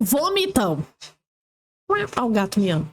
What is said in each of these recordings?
Vomitão. Olha o gato miando.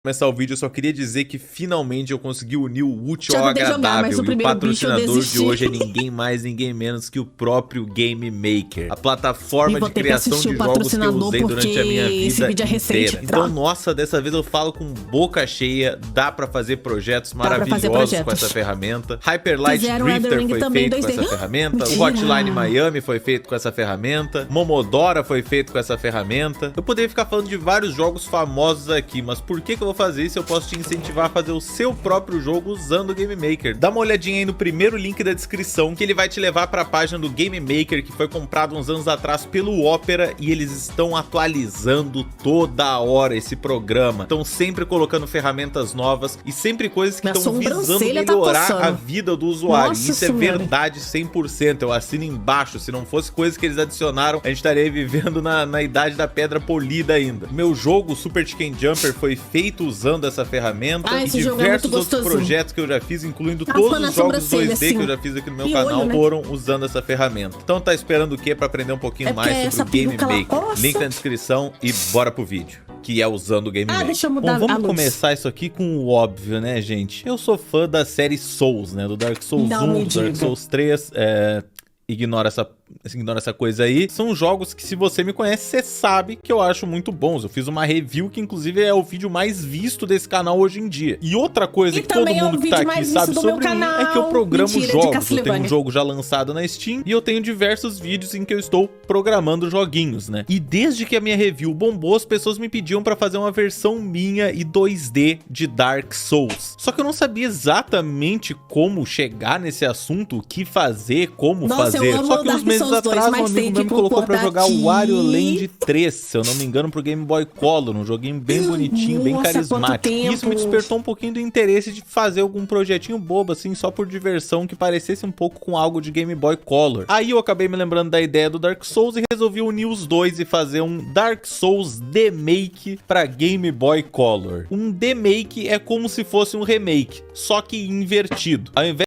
Começar o vídeo, eu só queria dizer que finalmente eu consegui unir o útil Já ao tentei jogar, agradável. mas o E o primeiro bicho eu patrocinador de desisti. hoje é ninguém mais, ninguém menos que o próprio Game Maker. A plataforma E vou de ter que criação assistir de o jogos que eu patrocinador, usei durante a minha porque esse vida vídeo é recente. inteira. Então, nossa, dessa vez eu falo com boca cheia. Dá pra fazer projetos maravilhosos com essa ferramenta. Hyper Light Fizeram Drifter Elden Ring foi também, feito com 2D. essa ferramenta. O Mentira. Hotline Miami foi feito com essa ferramenta. Momodora foi feito com essa ferramenta. Eu poderia ficar falando de vários jogos famosos aqui, mas por que eu vou fazer isso? Eu posso te incentivar a fazer o seu próprio jogo usando o Game Maker. Dá uma olhadinha aí no primeiro link da descrição, que ele vai te levar para a página do Game Maker, que foi comprado uns anos atrás pelo Opera, e eles estão atualizando toda hora esse programa. Estão sempre colocando ferramentas novas e sempre coisas que estão visando melhorar a vida do usuário. Nossa Isso senhora. É verdade 100%. Eu assino embaixo. Se não fosse coisas que eles adicionaram, a gente estaria vivendo na idade da pedra polida ainda. Meu jogo, Super Chicken Jumper, foi feito usando essa ferramenta. E diversos outros projetos que eu já fiz, incluindo todos os jogos 2D assim, que eu já fiz aqui no meu canal, foram usando essa ferramenta. Então tá esperando o quê para aprender um pouquinho mais sobre o Game Maker? Link na descrição e bora pro vídeo, que é usando o Game Maker. Deixa eu mudar. Bom, vamos começar isso aqui com o óbvio, né, gente? Eu sou fã da série Souls, né? Do Dark Souls 1, do Dark Souls 3, ignora essa coisa aí. São jogos que, se você me conhece, você sabe que eu acho muito bons. Eu fiz uma review que, inclusive, é o vídeo mais visto desse canal hoje em dia. E outra coisa que todo mundo que tá aqui sabe sobre mim é que eu programo jogos. Eu tenho um jogo já lançado na Steam e eu tenho diversos vídeos em que eu estou programando joguinhos, né? E desde que a minha review bombou, as pessoas me pediam pra fazer uma versão minha e 2D de Dark Souls. Só que eu não sabia exatamente como chegar nesse assunto, o que fazer, como fazer. Só que uns meses atrás, um amigo meu me colocou pra jogar o Wario Land 3, se eu não me engano, pro Game Boy Color, um joguinho bem bonitinho, bem carismático. E isso me despertou um pouquinho do interesse de fazer algum projetinho bobo, assim, só por diversão, que parecesse um pouco com algo de Game Boy Color. Aí eu acabei me lembrando da ideia do Dark Souls e resolvi unir os dois e fazer um Dark Souls Demake pra Game Boy Color. Um Demake é como se fosse um remake, só que invertido. Ao invés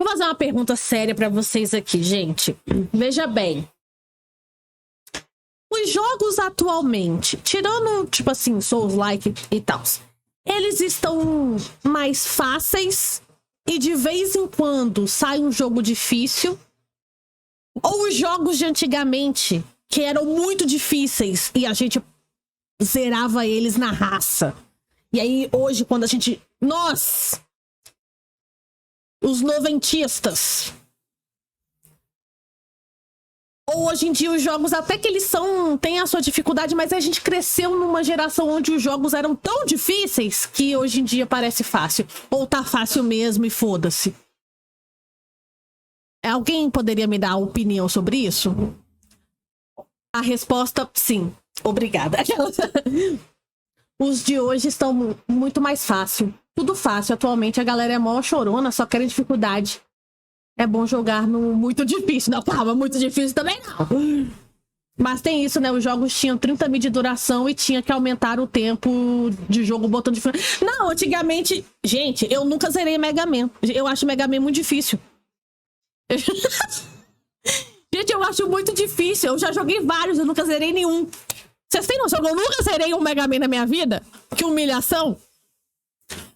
Vou fazer uma pergunta séria pra vocês aqui, gente. Veja bem. Os jogos atualmente, tirando, tipo assim, Souls-like e tal, eles estão mais fáceis e de vez em quando sai um jogo difícil? Ou os jogos de antigamente, que eram muito difíceis e a gente zerava eles na raça? E aí, hoje, quando a gente... Nós... Os noventistas. Ou hoje em dia os jogos, até que eles têm a sua dificuldade, mas a gente cresceu numa geração onde os jogos eram tão difíceis que hoje em dia parece fácil. Ou tá fácil mesmo e foda-se. Alguém poderia me dar a opinião sobre isso? A resposta, sim. Obrigada. Os de hoje estão muito mais fácil. Tudo fácil. Atualmente a galera é mó chorona, só querem dificuldade. É bom jogar no muito difícil. Não, calma, muito difícil também não. Mas tem isso, né? Os jogos tinham 30 mil de duração e tinha que aumentar o tempo de jogo botando de... Não, antigamente... Gente, eu nunca zerei Mega Man. Eu acho Mega Man muito difícil. Gente, eu acho muito difícil. Eu já joguei vários, eu nunca zerei nenhum. Vocês têm noção? Eu nunca zerei um Mega Man na minha vida? Que humilhação!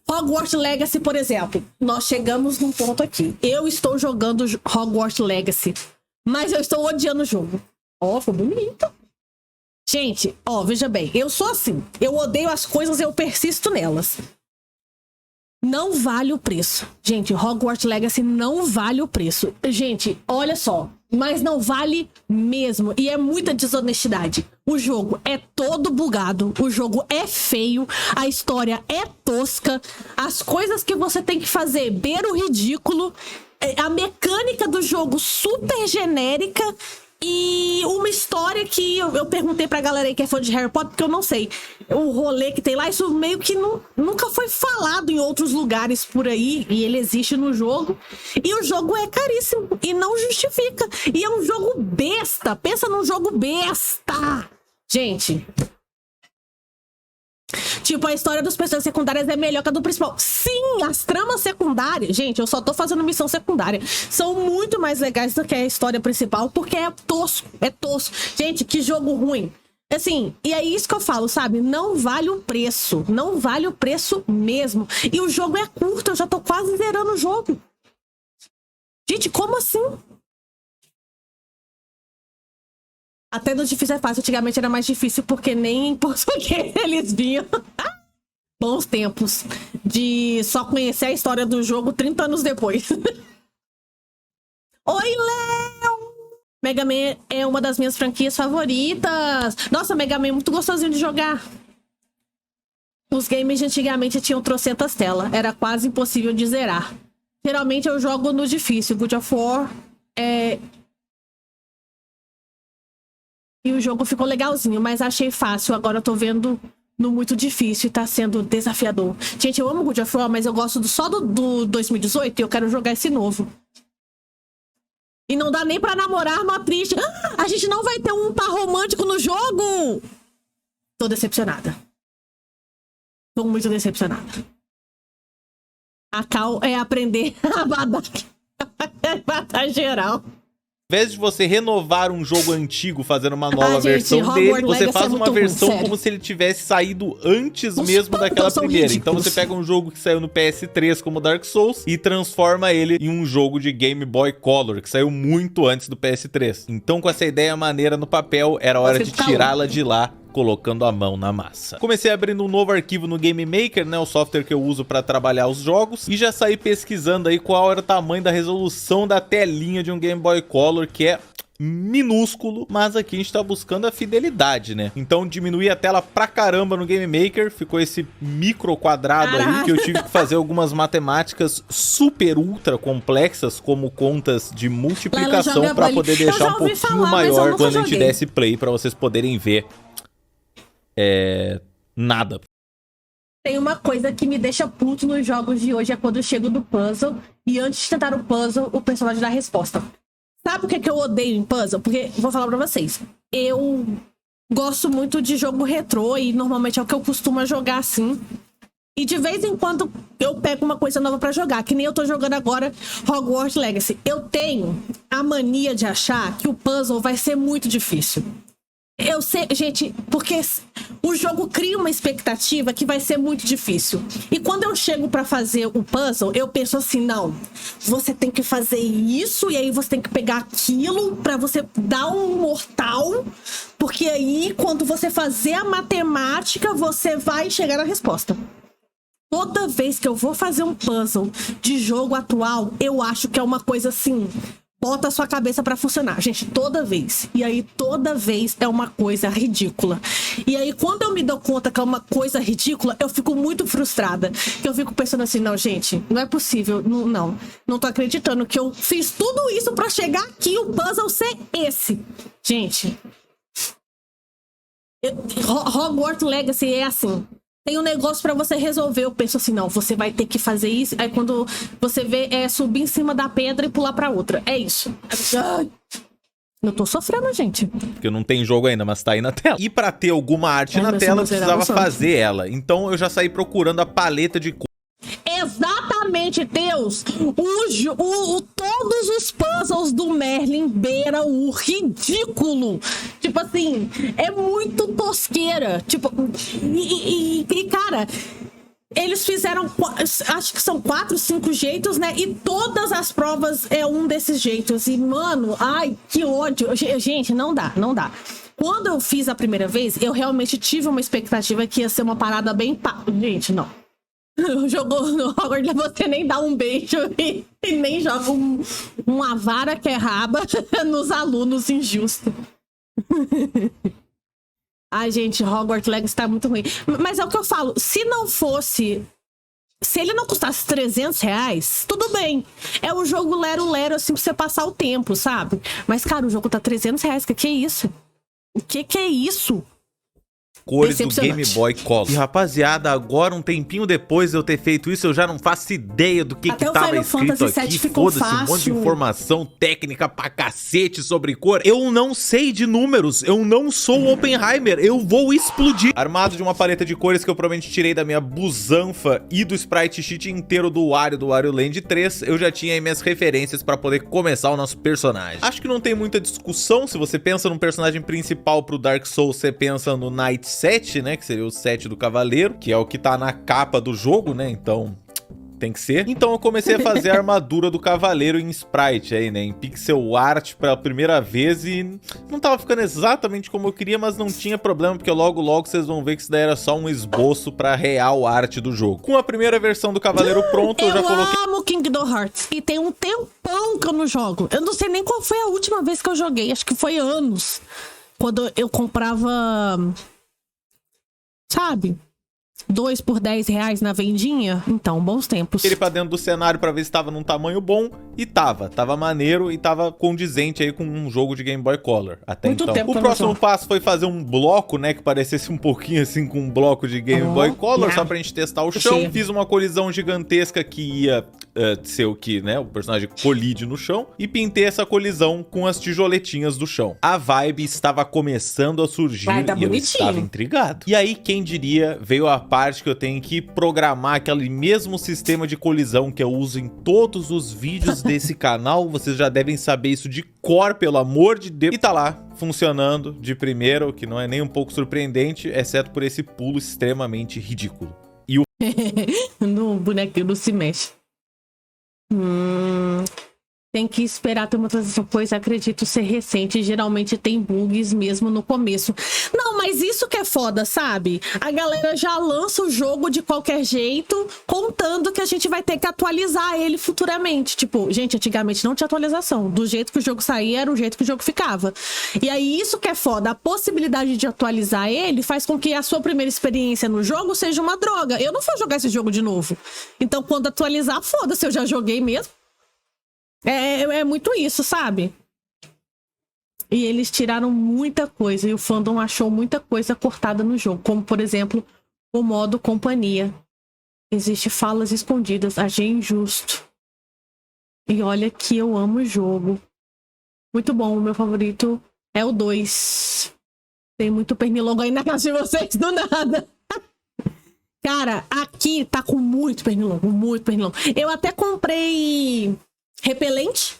Hogwarts Legacy, por exemplo. Nós chegamos num ponto aqui. Eu estou jogando Hogwarts Legacy, mas eu estou odiando o jogo. Ó, foi bonito. Gente, ó, veja bem. Eu sou assim. Eu odeio as coisas e eu persisto nelas. Não vale o preço. Gente, Hogwarts Legacy não vale o preço. Gente, olha só. Mas não vale mesmo. E é muita desonestidade. O jogo é todo bugado. O jogo é feio. A história é tosca. As coisas que você tem que fazer beira o ridículo. A mecânica do jogo super genérica. E uma história que eu perguntei pra galera aí que é fã de Harry Potter, porque eu não sei o rolê que tem lá, isso meio que nunca foi falado em outros lugares por aí, e ele existe no jogo, e o jogo é caríssimo, e não justifica, e é um jogo besta, pensa num jogo besta, gente. Tipo, a história dos personagens secundários é melhor que a do principal. Sim, as tramas secundárias... Gente, eu só tô fazendo missão secundária. São muito mais legais do que a história principal, porque é tosco. É tosco. Gente, que jogo ruim. assim, e é isso que eu falo, sabe? Não vale o preço. Não vale o preço mesmo. E o jogo é curto, eu já tô quase zerando o jogo. Gente, como assim? Até no difícil é fácil. Antigamente era mais difícil porque nem em português eles vinham. Bons tempos de só conhecer a história do jogo 30 anos depois. Oi, Léo! Mega Man é uma das minhas franquias favoritas. Nossa, Mega Man é muito gostosinho de jogar. Os games de antigamente tinham trocentas telas. Era quase impossível de zerar. Geralmente eu jogo no difícil. God of War E o jogo ficou legalzinho, mas achei fácil. Agora eu tô vendo no muito difícil e tá sendo desafiador. Gente, eu amo God of War, mas eu gosto só do 2018 e eu quero jogar esse novo. E não dá nem pra namorar uma triste. Ah, a gente não vai ter um par romântico no jogo! Tô decepcionada. Tô muito decepcionada. A Cal é aprender a matar geral. Ao invés de você renovar um jogo antigo fazendo uma nova versão dele, você faz uma versão como se ele tivesse saído antes mesmo daquela primeira. Então você pega um jogo que saiu no PS3 como Dark Souls e transforma ele em um jogo de Game Boy Color, que saiu muito antes do PS3. Então com essa ideia maneira no papel, era hora de tirá-la de lá, colocando a mão na massa. Comecei abrindo um novo arquivo no Game Maker, né, o software que eu uso para trabalhar os jogos, e já saí pesquisando aí qual era o tamanho da resolução da telinha de um Game Boy Color, que é minúsculo, mas aqui a gente tá buscando a fidelidade, né? Então diminuí a tela pra caramba no Game Maker, ficou esse micro quadrado aí, que eu tive que fazer algumas matemáticas super ultra complexas, como contas de multiplicação, para poder deixar um pouquinho maior quando a gente desse play, para vocês poderem ver nada. Tem uma coisa que me deixa puto nos jogos de hoje, é quando eu chego do puzzle e antes de tentar o puzzle, o personagem dá a resposta. Sabe o que eu odeio em puzzle? Porque, vou falar pra vocês, eu gosto muito de jogo retrô e normalmente é o que eu costumo jogar assim. E de vez em quando eu pego uma coisa nova pra jogar, que nem eu tô jogando agora Hogwarts Legacy. Eu tenho a mania de achar que o puzzle vai ser muito difícil. Eu sei, gente, porque o jogo cria uma expectativa que vai ser muito difícil. E quando eu chego pra fazer o puzzle, eu penso assim, não, você tem que fazer isso e aí você tem que pegar aquilo pra você dar um mortal, porque aí quando você fazer a matemática, você vai chegar na resposta. Toda vez que eu vou fazer um puzzle de jogo atual, eu acho que é uma coisa assim... Bota a sua cabeça pra funcionar, gente, toda vez. E aí, toda vez é uma coisa ridícula. E aí, quando eu me dou conta que é uma coisa ridícula, eu fico muito frustrada. Que eu fico pensando assim, não, gente, não é possível. Não tô acreditando que eu fiz tudo isso pra chegar aqui e o puzzle ser esse. Gente, Hogwarts Legacy é assim. Tem um negócio pra você resolver. Eu penso assim, não, você vai ter que fazer isso. Aí quando você vê, é subir em cima da pedra e pular pra outra. É isso. Eu tô sofrendo, gente. Porque não tem jogo ainda, mas tá aí na tela. E pra ter alguma arte na tela, eu precisava fazer ela. Então eu já saí procurando a paleta de cor. Exatamente, Deus! Todos os puzzles do Merlin beiram o ridículo. Tipo assim, é muito tosqueira. Tipo, cara, eles fizeram, acho que são 4, 5 jeitos, né? E todas as provas é um desses jeitos. E, mano, ai, que ódio. Gente, não dá. Quando eu fiz a primeira vez, eu realmente tive uma expectativa que ia ser uma parada bem... Gente, não. Jogou no Hogwarts, você nem dá um beijo e nem joga uma vara que é raba nos alunos, injusto. Ai, gente, Hogwarts Legacy tá muito ruim. Mas é o que eu falo, se ele não custasse R$300, tudo bem. É um jogo lero-lero, assim, pra você passar o tempo, sabe? Mas, cara, o jogo tá R$300, que é isso? O que é isso? cores do Game Boy Color. E rapaziada, agora um tempinho depois de eu ter feito isso, eu já não faço ideia do que tava escrito aqui. Foda-se, um monte de informação técnica pra cacete sobre cor. Eu não sei de números, eu não sou o Oppenheimer, eu vou explodir. Armado de uma paleta de cores que eu provavelmente tirei da minha busanfa e do sprite sheet inteiro do Wario Land 3, eu já tinha aí minhas referências pra poder começar o nosso personagem. Acho que não tem muita discussão. Se você pensa num personagem principal pro Dark Souls, você pensa no Knight 7, né, que seria o 7 do Cavaleiro, que é o que tá na capa do jogo, né, então tem que ser. Então eu comecei a fazer a armadura do Cavaleiro em sprite aí, né, em pixel art pela primeira vez, e não tava ficando exatamente como eu queria, mas não tinha problema, porque logo vocês vão ver que isso daí era só um esboço pra real arte do jogo. Com a primeira versão do Cavaleiro pronto, eu já coloquei... Eu amo Kingdom Hearts, e tem um tempão que eu não jogo. Eu não sei nem qual foi a última vez que eu joguei, acho que foi anos, quando eu comprava... Sabe? 2 por 10 reais na vendinha? Então, bons tempos. Ele pra dentro do cenário pra ver se tava num tamanho bom, e tava maneiro e tava condizente aí com um jogo de Game Boy Color até Muito então. tempo O próximo passo foi fazer um bloco, né, que parecesse um pouquinho assim com um bloco de Game Boy Color, só pra gente testar o chão. Fiz uma colisão gigantesca que ia ser o que, né, o personagem colide no chão, e pintei essa colisão com as tijoletinhas do chão. A vibe estava começando a surgir e eu estava intrigado. E aí, quem diria, veio a parte que eu tenho que programar aquele mesmo sistema de colisão que eu uso em todos os vídeos desse canal. Vocês já devem saber isso de cor, pelo amor de Deus. E tá lá, funcionando de primeira, o que não é nem um pouco surpreendente, exceto por esse pulo extremamente ridículo. E o... no bonequinho não se mexe. Tem que esperar ter uma transição, pois acredito ser recente e geralmente tem bugs mesmo no começo. Não, mas isso que é foda, sabe? A galera já lança o jogo de qualquer jeito, contando que a gente vai ter que atualizar ele futuramente. Tipo, gente, antigamente não tinha atualização. Do jeito que o jogo saía, era o jeito que o jogo ficava. E aí, isso que é foda. A possibilidade de atualizar ele faz com que a sua primeira experiência no jogo seja uma droga. Eu não vou jogar esse jogo de novo. Então, quando atualizar, foda-se, eu já joguei mesmo. É muito isso, sabe? E eles tiraram muita coisa, e o fandom achou muita coisa cortada no jogo, como, por exemplo, o modo companhia. Existem falas escondidas, achei injusto. E olha que eu amo o jogo. Muito bom, o meu favorito é o 2. Tem muito pernilongo aí na casa de vocês, do nada. Cara, aqui tá com muito pernilongo, muito pernilongo. Eu até comprei... repelente.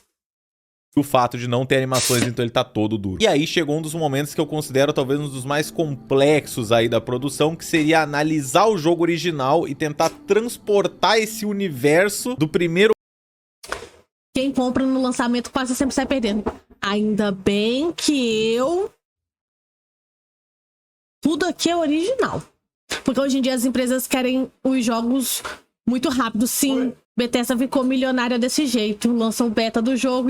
O fato de não ter animações, então ele tá todo duro. E aí chegou um dos momentos que eu considero talvez um dos mais complexos aí da produção, que seria analisar o jogo original e tentar transportar esse universo do primeiro... Quem compra no lançamento quase sempre sai perdendo. Ainda bem que tudo aqui é original. Porque hoje em dia as empresas querem os jogos muito rápido, sim. Bethesda ficou milionária desse jeito. Lança o beta do jogo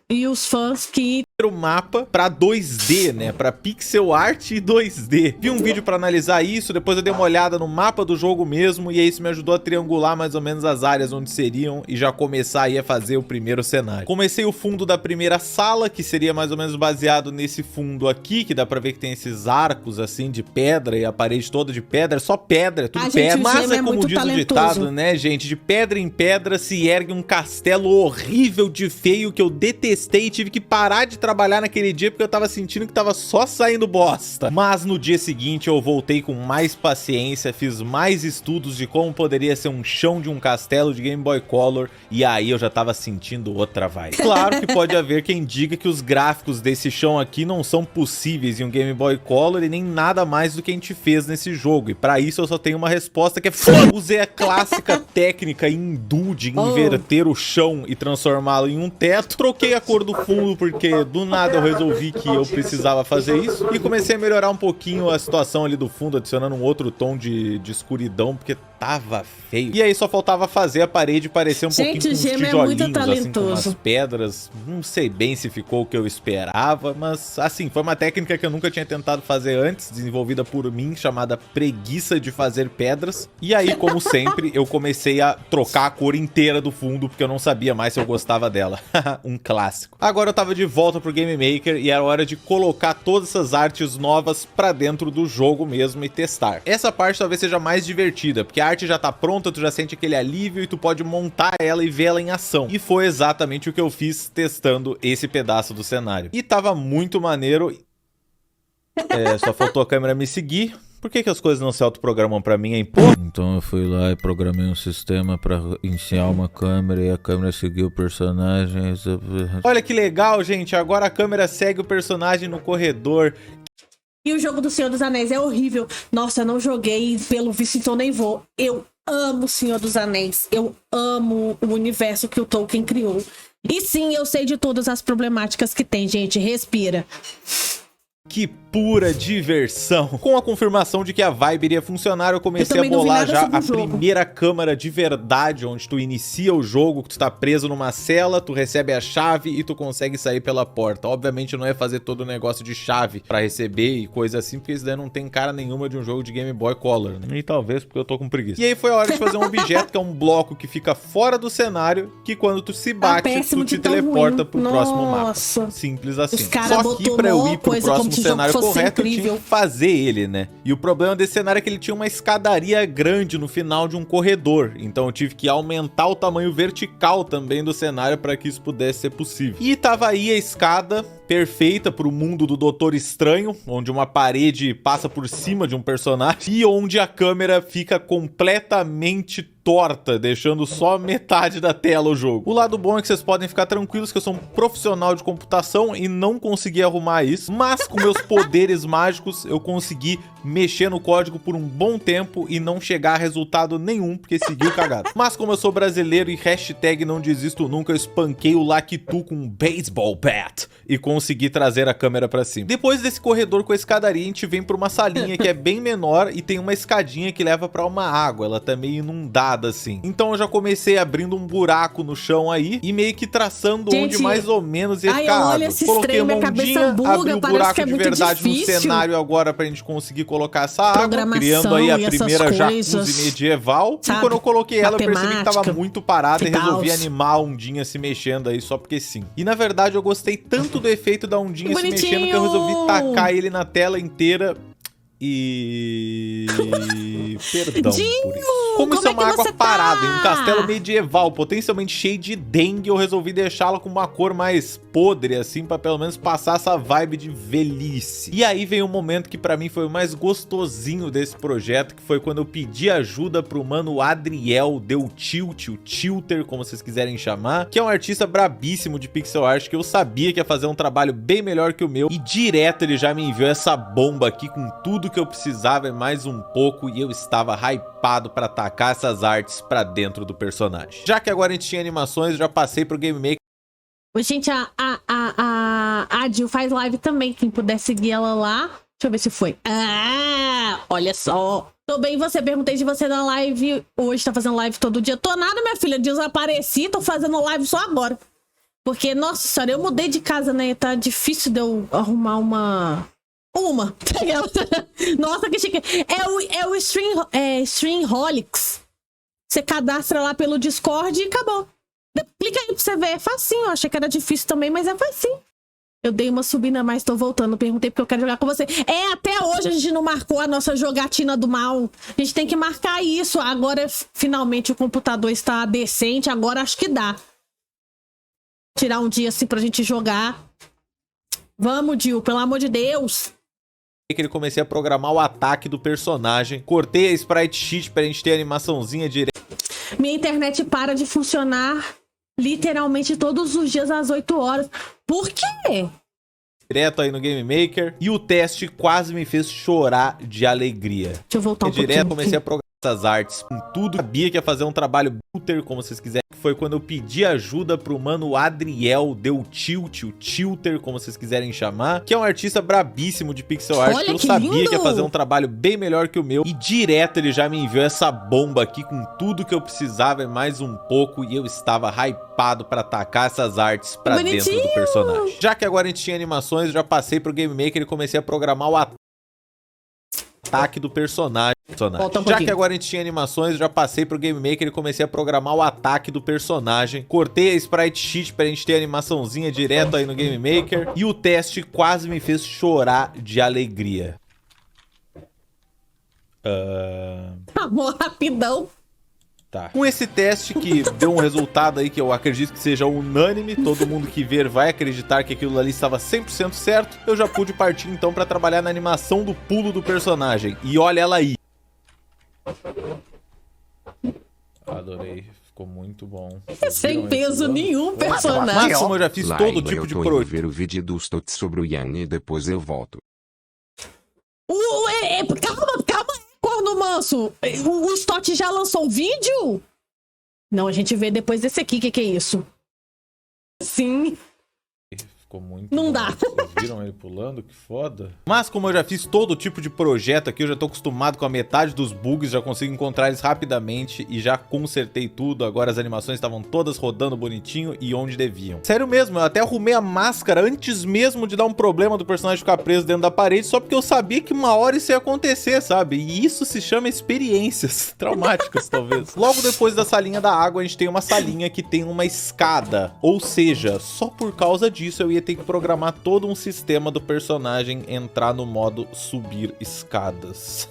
e os fãs que... o mapa pra 2D, né? Pra pixel art e 2D. Vi um vídeo pra analisar isso, depois eu dei uma olhada no mapa do jogo mesmo, e aí isso me ajudou a triangular mais ou menos as áreas onde seriam e já começar aí a fazer o primeiro cenário. Comecei o fundo da primeira sala, que seria mais ou menos baseado nesse fundo aqui, que dá pra ver que tem esses arcos assim de pedra e a parede toda de pedra, só pedra, tudo pedra. Mas é como diz o ditado, né, gente? De pedra em pedra se ergue um castelo horrível de feio que eu detestei e tive que parar de trabalhar naquele dia porque eu tava sentindo que tava só saindo bosta. Mas no dia seguinte eu voltei com mais paciência, fiz mais estudos de como poderia ser um chão de um castelo de Game Boy Color, e aí eu já tava sentindo outra vibe. Claro que pode haver quem diga que os gráficos desse chão aqui não são possíveis em um Game Boy Color e nem nada mais do que a gente fez nesse jogo, e pra isso eu só tenho uma resposta que é foda. Usei a clássica técnica hindu de inverter o chão e transformá-lo em um teto. Troquei a cor do fundo porque do nada eu resolvi que eu precisava fazer isso, e comecei a melhorar um pouquinho a situação ali do fundo, adicionando um outro tom de escuridão, porque tava feio. E aí só faltava fazer a parede parecer um pouquinho com uns tijolinhos, assim, com umas pedras. Não sei bem se ficou o que eu esperava, mas assim, foi uma técnica que eu nunca tinha tentado fazer antes, desenvolvida por mim, chamada preguiça de fazer pedras. E aí, como sempre, eu comecei a trocar a cor inteira do fundo, porque eu não sabia mais se eu gostava dela. Um clássico. Agora eu tava de volta pro Game Maker e era hora de colocar todas essas artes novas pra dentro do jogo mesmo e testar. Essa parte talvez seja mais divertida, porque a arte já tá pronta, tu já sente aquele alívio e tu pode montar ela e ver ela em ação. E foi exatamente o que eu fiz testando esse pedaço do cenário. E tava muito maneiro. Só faltou a câmera me seguir. Por que as coisas não se autoprogramam pra mim, hein? Pô? Então eu fui lá e programei um sistema pra iniciar uma câmera e a câmera seguiu o personagem. Olha que legal, gente. Agora a câmera segue o personagem no corredor. E o jogo do Senhor dos Anéis é horrível. Nossa, eu não joguei, pelo visto, então nem vou. Eu amo o Senhor dos Anéis. Eu amo o universo que o Tolkien criou. E sim, eu sei de todas as problemáticas que tem, gente. Respira. Que pura diversão. Com a confirmação de que a vibe iria funcionar, eu comecei a bolar já a primeira câmara de verdade, onde tu inicia o jogo, que tu tá preso numa cela, tu recebe a chave e tu consegue sair pela porta. Obviamente eu não ia fazer todo o negócio de chave pra receber e coisa assim, porque isso daí não tem cara nenhuma de um jogo de Game Boy Color, né? E talvez porque eu tô com preguiça. E aí foi a hora de fazer um objeto, que é um bloco que fica fora do cenário, que quando tu se bate, tu te teleporta pro próximo mapa. Simples assim. Só que pra eu ir pro próximo cenário correto, eu tinha que fazer ele, né? E o problema desse cenário é que ele tinha uma escadaria grande no final de um corredor. Então eu tive que aumentar o tamanho vertical também do cenário para que isso pudesse ser possível. E tava aí a escada perfeita pro mundo do Doutor Estranho, onde uma parede passa por cima de um personagem e onde a câmera fica completamente torta, deixando só metade da tela o jogo. O lado bom é que vocês podem ficar tranquilos que eu sou um profissional de computação e não consegui arrumar isso, mas com meus poderes mágicos eu consegui mexer no código por um bom tempo e não chegar a resultado nenhum, porque seguiu cagado. Mas como eu sou brasileiro e hashtag não desisto nunca, eu espanquei o Lakitu com um baseball bat e consegui trazer a câmera pra cima. Depois desse corredor com a escadaria, a gente vem pra uma salinha que é bem menor e tem uma escadinha que leva pra uma água, ela tá meio inundada assim. Então eu já comecei abrindo um buraco no chão aí e meio que traçando, gente, onde mais ou menos ia ficar a água. Coloquei uma ondinha, abri o buraco de verdade difícil no cenário agora pra gente conseguir colocar essa água, criando aí a primeira jacuzzi medieval. Sabe? E quando eu coloquei ela, eu percebi que tava muito parada e resolvi animar a ondinha se mexendo aí só porque sim. E na verdade eu gostei tanto do efeito da ondinha se mexendo que eu resolvi tacar ele na tela inteira. E... perdão por isso. Como isso é uma água parada em um castelo medieval potencialmente cheio de dengue, eu resolvi deixá-la com uma cor mais podre, assim, pra pelo menos passar essa vibe de velhice. E aí veio um momento que pra mim foi o mais gostosinho desse projeto, que foi quando eu pedi ajuda pro mano Adriel Del Tilt, o Tilter, como vocês quiserem chamar, que é um artista brabíssimo de pixel art, que eu sabia que ia fazer um trabalho bem melhor que o meu, e direto ele já me enviou essa bomba aqui com tudo que eu precisava e mais um pouco, e eu estava hypado pra tacar essas artes pra dentro do personagem. Já que agora a gente tinha animações, eu já passei pro Game Maker. Gente, a Jill faz live também, quem puder seguir ela lá. Deixa eu ver se foi. Ah, olha só. Tô bem, você, perguntei de você na live. Hoje tá fazendo live todo dia. Tô nada, minha filha, desapareci, tô fazendo live só agora. Porque, nossa senhora, eu mudei de casa, né? Tá difícil de eu arrumar uma. Nossa, que chique. É o Streamholics. Você cadastra lá pelo Discord e acabou. Clica aí pra você ver. É facinho. Eu achei que era difícil também, mas é facinho. Eu dei uma subida, mas tô voltando. Perguntei porque eu quero jogar com você. Até hoje a gente não marcou a nossa jogatina do mal. A gente tem que marcar isso. Agora, finalmente, o computador está decente. Agora acho que dá. Tirar um dia assim pra gente jogar. Vamos, Jill, pelo amor de Deus. Que ele comecei a programar o ataque do personagem. Cortei a sprite sheet pra gente ter a animaçãozinha direto. Minha internet para de funcionar literalmente todos os dias às 8 horas. Por quê? Direto aí no Game Maker. E o teste quase me fez chorar de alegria. Deixa eu voltar um pouquinho. Direto comecei a programar essas artes com tudo. Sabia que ia fazer um trabalho butter, como vocês quiserem. Foi quando eu pedi ajuda pro mano Adriel Del Tilt, o Tilter, como vocês quiserem chamar, que é um artista brabíssimo de pixel art. Olha, que eu sabia lindo. Que ia fazer um trabalho bem melhor que o meu. E direto ele já me enviou essa bomba aqui com tudo que eu precisava e mais um pouco. E eu estava hypado pra tacar essas artes pra dentro do personagem. Já que agora a gente tinha animações, eu já passei pro Game Maker e comecei a programar o ataque do personagem. personagem. Já que agora a gente tinha animações, eu já passei pro Game Maker e comecei a programar o ataque do personagem. Cortei a Sprite Sheet pra gente ter a animaçãozinha direto aí no Game Maker. E o teste quase me fez chorar de alegria. Amor, rapidão. Tá. Com esse teste que deu um resultado aí que eu acredito que seja unânime, todo mundo que ver vai acreditar que aquilo ali estava 100% certo, eu já pude partir então pra trabalhar na animação do pulo do personagem. E olha ela aí. Adorei, ficou muito bom. Sem peso nenhum, personagem. Mas como eu já fiz todo tipo de projeto. Ver o vídeo do Stott sobre o Yang e depois eu volto. Calma, corno manso. O Stott já lançou um vídeo? Não, a gente vê depois desse aqui, que é isso? Sim. Ficou muito Não bom. dá. Vocês viram ele pulando? Que foda. Mas como eu já fiz todo tipo de projeto aqui, eu já tô acostumado com a metade dos bugs, já consigo encontrar eles rapidamente e já consertei tudo. Agora as animações estavam todas rodando bonitinho e onde deviam. Sério mesmo, eu até arrumei a máscara antes mesmo de dar um problema do personagem ficar preso dentro da parede, só porque eu sabia que uma hora isso ia acontecer, sabe? E isso se chama experiências traumáticas, talvez. Logo depois da salinha da água, a gente tem uma salinha que tem uma escada. Ou seja, só por causa disso eu ia ter que programar todo um sistema do personagem entrar no modo subir escadas.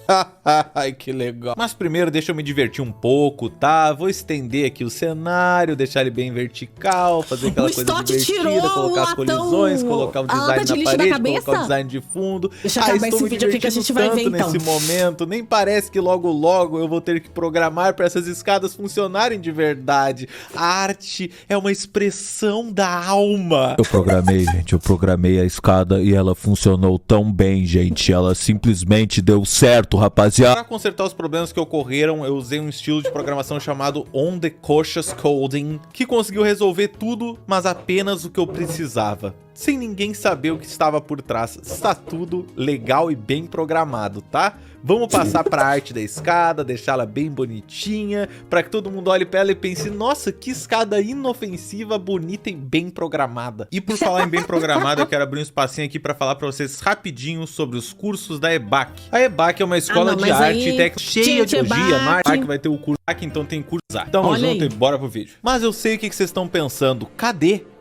Ai, que legal. Mas primeiro deixa eu me divertir um pouco, tá? Vou estender aqui o cenário, deixar ele bem vertical, fazer aquela coisa divertida, colocar as colisões, colocar o design na parede, colocar o design de fundo. Deixa eu acabar esse vídeo aqui que a gente vai ver então. Nesse momento, nem parece que logo logo eu vou ter que programar para essas escadas funcionarem de verdade. A arte é uma expressão da alma. Eu programei, gente, eu programei a escada e ela funcionou tão bem, gente. Ela simplesmente deu certo, rapaziada. Para consertar os problemas que ocorreram, eu usei um estilo de programação chamado On the Cautious Coding, que conseguiu resolver tudo, mas apenas o que eu precisava, sem ninguém saber o que estava por trás. Está tudo legal e bem programado, tá? Vamos passar para a arte da escada, deixá-la bem bonitinha, para que todo mundo olhe para ela e pense, nossa, que escada inofensiva, bonita e bem programada. E por falar em bem programada, eu quero abrir um espacinho aqui para falar para vocês rapidinho sobre os cursos da EBAC. A EBAC é uma escola de arte e técnica cheia de magia. Na EBAC vai ter o curso EBAC, então tem curso arte. Tamo junto e bora pro vídeo. Mas eu sei o que vocês estão pensando.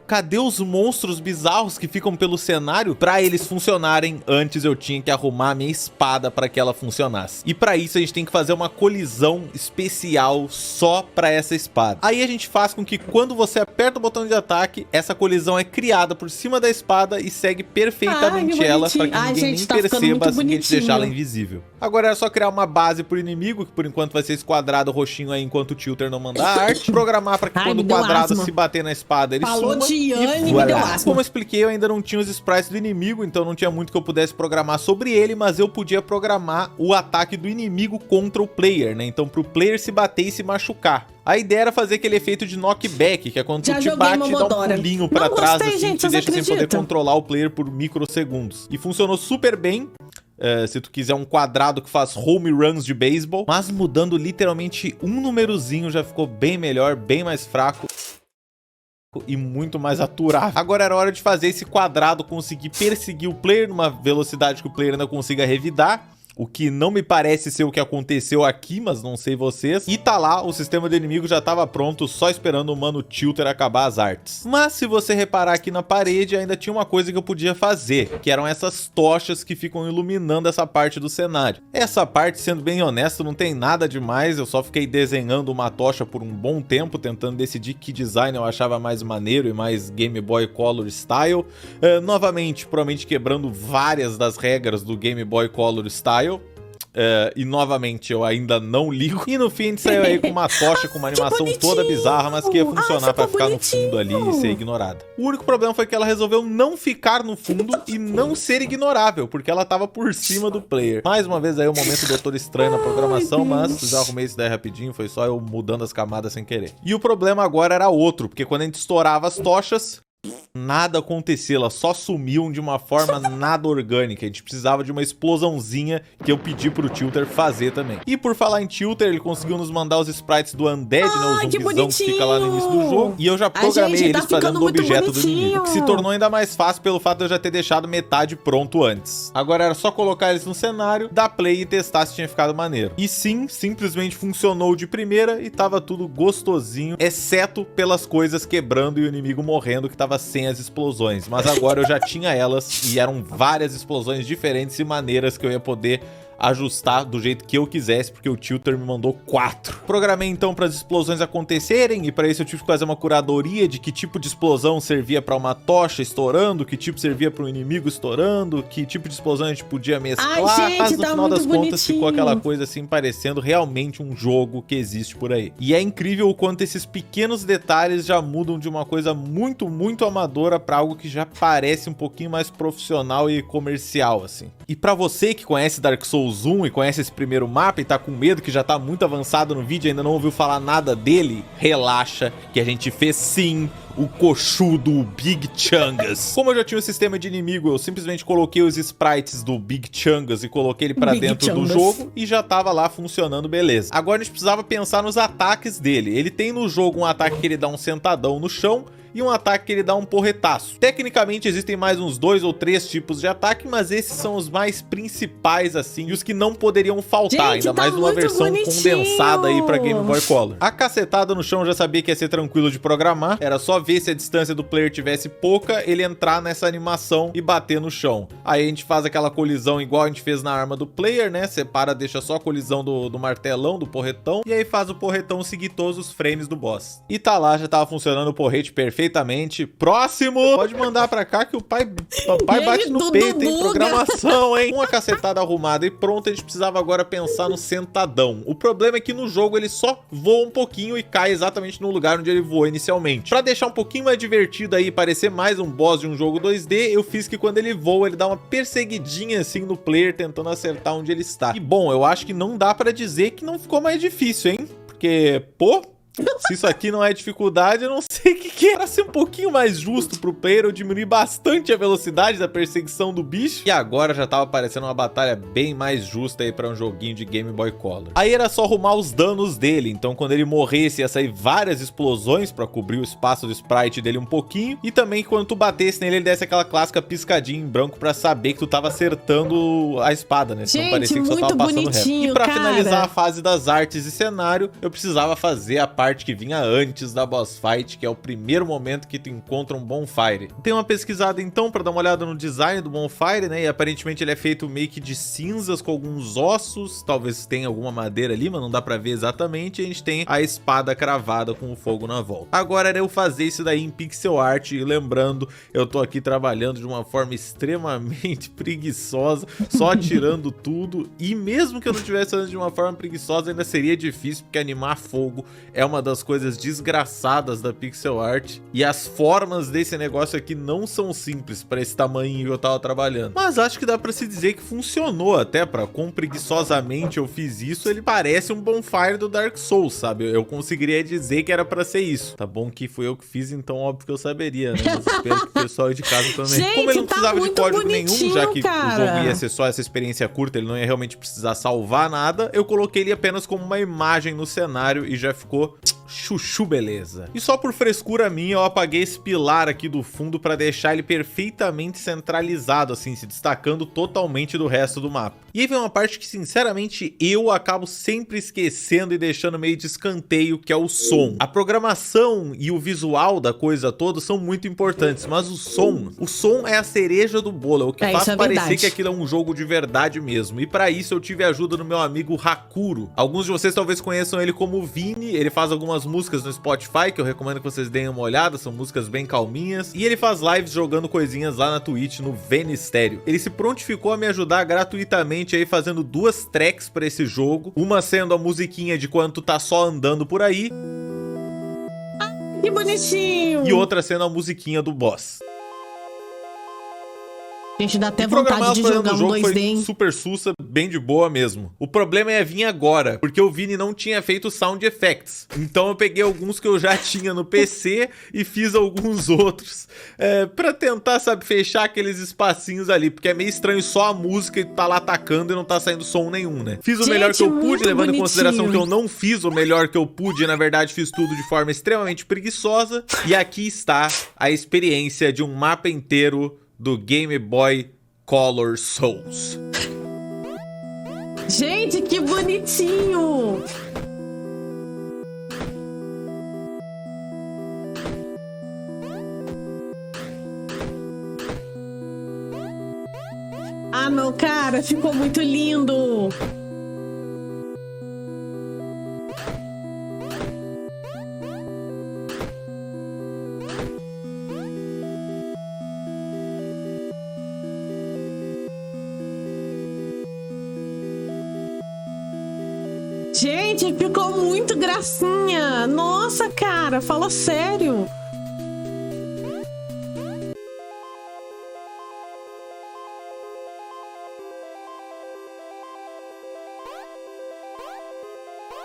Cadê os monstros bizarros que ficam pelo cenário? Pra eles funcionarem, antes eu tinha que arrumar a minha espada para que ela funcionasse. E pra isso a gente tem que fazer uma colisão especial só pra essa espada. Aí a gente faz com que quando você aperta o botão de ataque, essa colisão é criada por cima da espada e segue perfeitamente ela pra que ninguém nem perceba assim que a gente deixar ela invisível. Agora é só criar uma base pro inimigo, que por enquanto vai ser esse quadrado roxinho aí enquanto o tilter não mandar a arte. Programar pra que quando o quadrado se bater na espada, ele suma. E como eu expliquei, eu ainda não tinha os sprites do inimigo, então não tinha muito que eu pudesse programar sobre ele, mas eu podia programar o ataque do inimigo contra o player, né? Então pro player se bater e se machucar. A ideia era fazer aquele efeito de knockback, que é quando tu te bate e dá um pulinho pra trás, assim, te deixa sem poder controlar o player por microsegundos. E funcionou super bem. Se tu quiser um quadrado que faz home runs de beisebol, mas mudando literalmente um númerozinho já ficou bem melhor, bem mais fraco e muito mais aturável. Agora era hora de fazer esse quadrado conseguir perseguir o player numa velocidade que o player ainda consiga revidar. O que não me parece ser o que aconteceu aqui, mas não sei vocês. E tá lá, o sistema do inimigo já tava pronto, só esperando o mano Tilter acabar as artes. Mas se você reparar aqui na parede, ainda tinha uma coisa que eu podia fazer, que eram essas tochas que ficam iluminando essa parte do cenário. Essa parte, sendo bem honesto, não tem nada demais, eu só fiquei desenhando uma tocha por um bom tempo, tentando decidir que design eu achava mais maneiro e mais Game Boy Color style. Novamente, provavelmente quebrando várias das regras do Game Boy Color style. E novamente eu ainda não ligo. E no fim a gente saiu aí com uma tocha, com uma animação toda bizarra, mas que ia funcionar pra ficar no fundo ali e ser ignorada. O único problema foi que ela resolveu não ficar no fundo e não ser ignorável, porque ela tava por cima do player. Mais uma vez aí o momento Doutor Estranho na programação, mas já arrumei isso daí rapidinho, foi só eu mudando as camadas sem querer. E o problema agora era outro, porque quando a gente estourava as tochas, nada aconteceu, elas só sumiam de uma forma nada orgânica. A gente precisava de uma explosãozinha que eu pedi pro Tilter fazer também. E por falar em Tilter, ele conseguiu nos mandar os sprites do Undead, né? O zumbizão que fica lá no início do jogo. E eu já programei eles fazendo o objeto do inimigo, que se tornou ainda mais fácil pelo fato de eu já ter deixado metade pronto antes. Agora era só colocar eles no cenário, dar play e testar se tinha ficado maneiro. E sim, simplesmente funcionou de primeira e tava tudo gostosinho, exceto pelas coisas quebrando e o inimigo morrendo, que tava sem as explosões. Mas agora eu já tinha elas e eram várias explosões diferentes e maneiras que eu ia poder ajustar do jeito que eu quisesse, porque o Tilter me mandou 4. Programei então para as explosões acontecerem, e para isso eu tive que fazer uma curadoria de que tipo de explosão servia para uma tocha estourando, que tipo servia para um inimigo estourando, que tipo de explosão a gente podia mesclar. Mas no final das contas ficou aquela coisa assim, parecendo realmente um jogo que existe por aí. E é incrível o quanto esses pequenos detalhes já mudam de uma coisa muito, muito amadora para algo que já parece um pouquinho mais profissional e comercial, assim. E para você que conhece Dark Souls 1 e conhece esse primeiro mapa e tá com medo, que já tá muito avançado no vídeo e ainda não ouviu falar nada dele, relaxa que a gente fez sim o coxudo Big Chungus. Como eu já tinha o sistema de inimigo, eu simplesmente coloquei os sprites do Big Chungus e coloquei ele pra dentro do jogo e já tava lá funcionando beleza. Agora a gente precisava pensar nos ataques dele. Ele tem no jogo um ataque que ele dá um sentadão no chão e um ataque que ele dá um porretaço. Tecnicamente existem mais uns 2 ou 3 tipos de ataque, mas esses são os mais principais assim, e os que não poderiam faltar, ainda mais numa versão condensada aí pra Game Boy Color. A cacetada no chão eu já sabia que ia ser tranquilo de programar, era só ver se a distância do player tivesse pouca, ele entrar nessa animação e bater no chão. Aí a gente faz aquela colisão igual a gente fez na arma do player, né? Separa, deixa só a colisão do martelão, do porretão, e aí faz o porretão seguir todos os frames do boss. E tá lá, já tava funcionando o porrete perfeitamente. Próximo! Pode mandar pra cá que o papai bate no peito, hein? Programação, hein? Com a cacetada arrumada e pronto, a gente precisava agora pensar no sentadão. O problema é que no jogo ele só voa um pouquinho e cai exatamente no lugar onde ele voou inicialmente. Pra deixar um pouquinho mais divertido aí, parecer mais um boss de um jogo 2D, eu fiz que quando ele voa, ele dá uma perseguidinha assim no player, tentando acertar onde ele está. E bom, eu acho que não dá pra dizer que não ficou mais difícil, hein? Porque, pô, se isso aqui não é dificuldade, eu não sei o que é. Pra ser um pouquinho mais justo pro player, eu diminui bastante a velocidade da perseguição do bicho. E agora já tava parecendo uma batalha bem mais justa aí pra um joguinho de Game Boy Color. Aí era só arrumar os danos dele. Então quando ele morresse, ia sair várias explosões pra cobrir o espaço do sprite dele um pouquinho. E também quando tu batesse nele, ele desse aquela clássica piscadinha em branco pra saber que tu tava acertando a espada, né? Senão parecia que só tava passando reto. E pra finalizar a fase das artes e cenário, eu precisava fazer a parte que vinha antes da boss fight, que é o primeiro momento que tu encontra um bonfire. Tem uma pesquisada então pra dar uma olhada no design do bonfire, né? E aparentemente ele é feito meio que de cinzas com alguns ossos, talvez tenha alguma madeira ali, mas não dá pra ver exatamente. E a gente tem a espada cravada com o fogo na volta. Agora era eu fazer isso daí em pixel art, e lembrando, eu tô aqui trabalhando de uma forma extremamente preguiçosa, só tirando tudo, e mesmo que eu não tivesse fazendo de uma forma preguiçosa, ainda seria difícil, porque animar fogo é uma das coisas desgraçadas da pixel art, e as formas desse negócio aqui não são simples para esse tamanho que eu tava trabalhando. Mas acho que dá para se dizer que funcionou até, para quão preguiçosamente eu fiz isso, ele parece um bonfire do Dark Souls, sabe? Eu conseguiria dizer que era para ser isso. Tá bom que fui eu que fiz, então óbvio que eu saberia, né? Mas espero que o pessoal de casa também. Gente, como ele não precisava de código nenhum, já que cara, o jogo ia ser só essa experiência curta, ele não ia realmente precisar salvar nada, eu coloquei ele apenas como uma imagem no cenário e já ficou chuchu beleza. E só por frescura minha, eu apaguei esse pilar aqui do fundo para deixar ele perfeitamente centralizado, assim, se destacando totalmente do resto do mapa. E aí vem uma parte que, sinceramente, eu acabo sempre esquecendo e deixando meio de escanteio, que é o som. A programação e o visual da coisa toda são muito importantes, mas o som é a cereja do bolo, é o que faz parecer que aquilo é um jogo de verdade mesmo. E para isso eu tive a ajuda do meu amigo Hakuro. Alguns de vocês talvez conheçam ele como Vini, ele faz algumas músicas no Spotify, que eu recomendo que vocês deem uma olhada, são músicas bem calminhas, e ele faz lives jogando coisinhas lá na Twitch, no Venistério. Ele se prontificou a me ajudar gratuitamente aí, fazendo 2 tracks pra esse jogo, uma sendo a musiquinha de quando tu tá só andando por aí, que bonitinho, e outra sendo a musiquinha do boss. Gente, dá até E vontade programar de as coisas jogar no um jogo 2D, foi hein? super sussa, bem de boa mesmo. O problema é vir agora, porque o Vini não tinha feito sound effects. Então eu peguei alguns que eu já tinha no PC e fiz alguns outros pra tentar, sabe, fechar aqueles espacinhos ali, porque é meio estranho só a música e tá lá atacando e não tá saindo som nenhum, né? Fiz o melhor que eu pude, muito levando em consideração que bonitinho. eu não fiz o melhor que eu pude, na verdade fiz tudo de forma extremamente preguiçosa. E aqui está a experiência de um mapa inteiro do Game Boy Color Souls. Gente, que bonitinho! Ah, não, cara, ficou muito lindo! Gente, ficou muito gracinha! Nossa, cara, fala sério!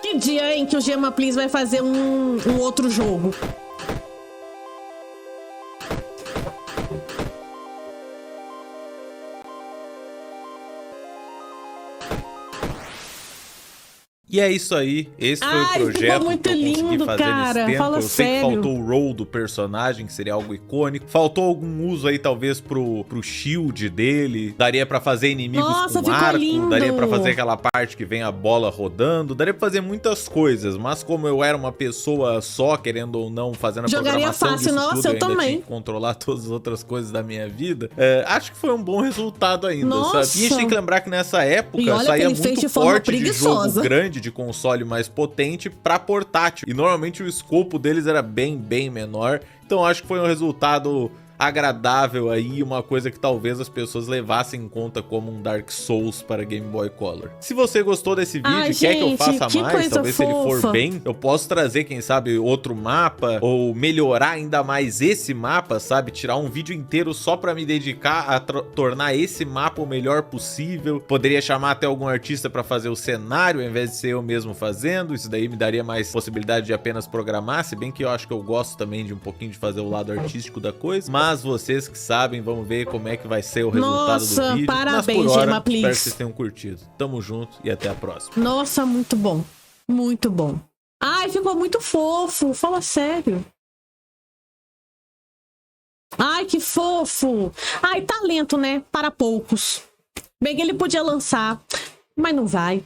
Que dia, hein, que o Gema Please vai fazer um outro jogo? E é isso aí, esse foi o Ai, ficou projeto muito que eu consegui lindo, fazer cara, nesse tempo. fala Eu sei que sério. faltou o roll do personagem, que seria algo icônico. Faltou algum uso aí, talvez, pro shield dele. Daria pra fazer inimigos Nossa, com ficou arco. lindo. Daria pra fazer aquela parte que vem a bola rodando. Daria pra fazer muitas coisas, mas como eu era uma pessoa só, querendo ou não, fazendo a Jogaria programação fácil, disso nossa, tudo, eu ainda também. tinha que controlar todas as outras coisas da minha vida. Acho que foi um bom resultado ainda, Nossa. sabe? E a gente tem que lembrar que nessa época E olha que saía ele fez muito de forma forte de jogo preguiçosa. grande, de console mais potente pra portátil. E normalmente o escopo deles era bem menor. Então acho que foi um resultado agradável aí, uma coisa que talvez as pessoas levassem em conta como um Dark Souls para Game Boy Color. Se você gostou desse vídeo Ai, e quer que eu gente, faça que mais, coisa talvez se ele fofa. for bem, eu posso trazer, quem sabe, outro mapa ou melhorar ainda mais esse mapa, sabe? Tirar um vídeo inteiro só pra me dedicar a tornar esse mapa o melhor possível. Poderia chamar até algum artista pra fazer o cenário, ao invés de ser eu mesmo fazendo. Isso daí me daria mais possibilidade de apenas programar, se bem que eu acho que eu gosto também de um pouquinho de fazer o lado artístico da coisa. Mas vocês que sabem, vamos ver como é que vai ser o resultado Nossa, do vídeo. parabéns, mas por hora, Gema Please. espero que vocês tenham curtido. Tamo junto e até a próxima. Nossa, muito bom. Muito bom. Ai, ficou muito fofo. Fala sério. Ai, que fofo. Ai, talento, né? Para poucos. Bem que ele podia lançar, mas não vai.